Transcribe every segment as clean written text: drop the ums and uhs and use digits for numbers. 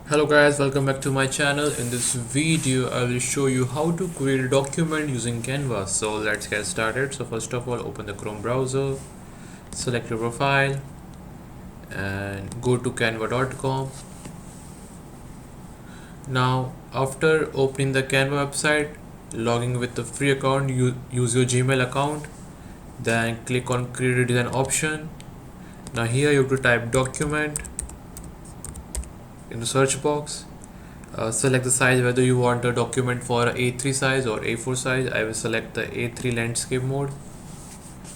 Hello guys, welcome back to my channel. In this video I will show you how to create a document using Canva. So let's get started. So first of all, open the Chrome browser, select your profile and go to canva.com. Now after opening the Canva website, logging with the free account, you use your Gmail account, then click on create a design option. Now here you have to type document in the search box. Select the size, whether you want a document for A3 size or A4 size. I will select the A3 landscape mode,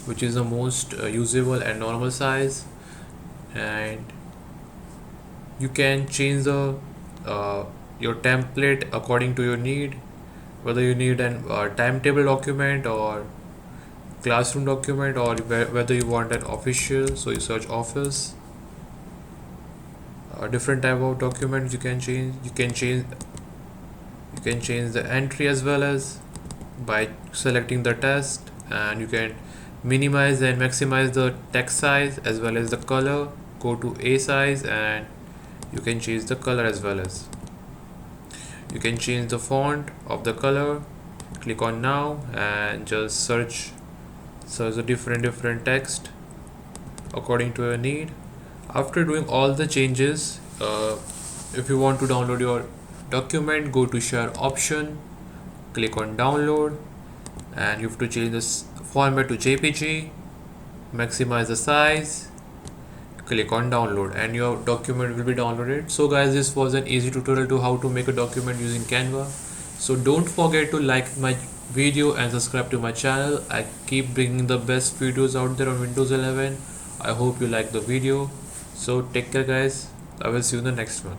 which is the most usable and normal size. And you can change the your template according to your need, whether you need an timetable document or classroom document, or whether you want an official, so you search office. Different type of documents you can change. You can change the entry as well as by selecting the text, and you can minimize and maximize the text size as well as the color. Go to A size and you can change the color as well as you can change the font of the color. Click on now and just search the different text according to your need. After doing all the changes, if you want to download your document, go to share option, click on download, and you have to change this format to JPG, maximize the size, click on download, and your document will be downloaded. So guys, this was an easy tutorial to how to make a document using Canva. So don't forget to like my video and subscribe to my channel. I keep bringing the best videos out there on Windows 11. I hope you like the video. So take care guys. I will see you in the next one.